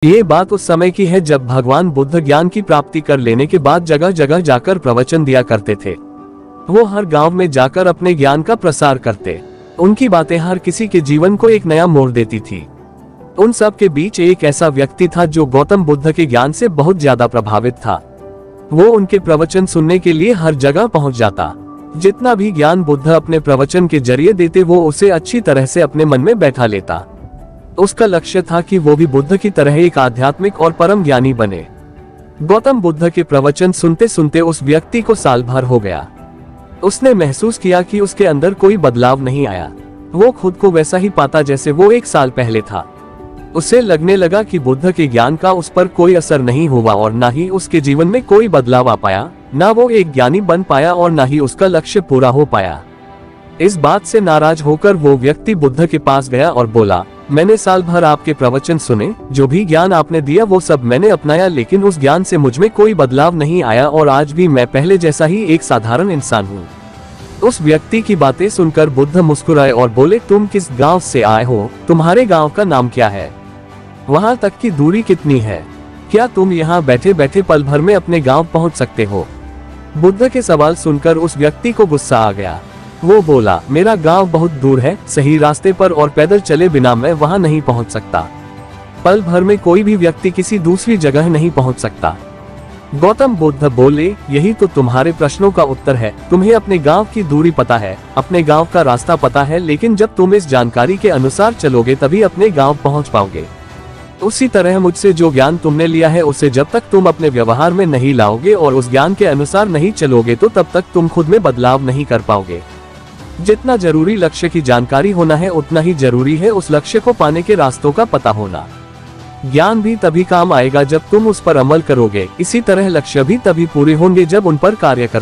ये बात उस समय की है जब भगवान बुद्ध ज्ञान की प्राप्ति कर लेने के बाद जगह जगह जाकर प्रवचन दिया करते थे। वो हर गांव में जाकर अपने ज्ञान का प्रसार करते। उनकी बातें हर किसी के जीवन को एक नया मोड़ देती थी। उन सब के बीच एक ऐसा व्यक्ति था जो गौतम बुद्ध के ज्ञान से बहुत ज्यादा प्रभावित था। वो उनके प्रवचन सुनने के लिए हर जगह पहुंच जाता। जितना भी ज्ञान बुद्ध अपने प्रवचन के जरिए देते वो उसे अच्छी तरह से अपने मन में बैठा लेता। उसका लक्ष्य था कि वो भी बुद्ध की तरह एक आध्यात्मिक और परम ज्ञानी बने। गौतम बुद्ध के प्रवचन सुनते सुनते उस व्यक्ति को साल भर हो गया। उसने महसूस किया कि उसके अंदर कोई बदलाव नहीं आया। वो खुद को वैसा ही पाता जैसे वो एक साल पहले था। उसे लगने लगा कि बुद्ध के ज्ञान का उस पर कोई असर नहीं हुआ और न ही उसके जीवन में कोई बदलाव आ पाया, न वो एक ज्ञानी बन पाया और न ही उसका लक्ष्य पूरा हो पाया। इस बात से नाराज होकर वो व्यक्ति बुद्ध के पास गया और बोला, मैंने साल भर आपके प्रवचन सुने, जो भी ज्ञान आपने दिया वो सब मैंने अपनाया, लेकिन उस ज्ञान से मुझमें कोई बदलाव नहीं आया और आज भी मैं पहले जैसा ही एक साधारण इंसान हूँ। उस व्यक्ति की बातें सुनकर बुद्ध मुस्कुराए और बोले, तुम किस गांव से आए हो? तुम्हारे गांव का नाम क्या है? वहां तक की दूरी कितनी है? क्या तुम यहाँ बैठे बैठे पल भर में अपने गांव पहुंच सकते हो? बुद्ध के सवाल सुनकर उस व्यक्ति को गुस्सा आ गया। वो बोला, मेरा गांव बहुत दूर है, सही रास्ते पर और पैदल चले बिना मैं वहां नहीं पहुंच सकता। पल भर में कोई भी व्यक्ति किसी दूसरी जगह नहीं पहुंच सकता। गौतम बुद्ध बोले, यही तो तुम्हारे प्रश्नों का उत्तर है। तुम्हें अपने गांव की दूरी पता है, अपने गांव का रास्ता पता है, लेकिन जब तुम इस जानकारी के अनुसार चलोगे तभी अपने गांव पहुंच पाओगे। उसी तरह मुझसे जो ज्ञान तुमने लिया है उसे जब तक तुम अपने व्यवहार में नहीं लाओगे और उस ज्ञान के अनुसार नहीं चलोगे तो तब तक तुम खुद में बदलाव नहीं कर पाओगे। जितना जरूरी लक्ष्य की जानकारी होना है उतना ही जरूरी है उस लक्ष्य को पाने के रास्तों का पता होना। ज्ञान भी तभी काम आएगा जब तुम उस पर अमल करोगे। इसी तरह लक्ष्य भी तभी पूरे होंगे जब उन पर कार्य करोगे।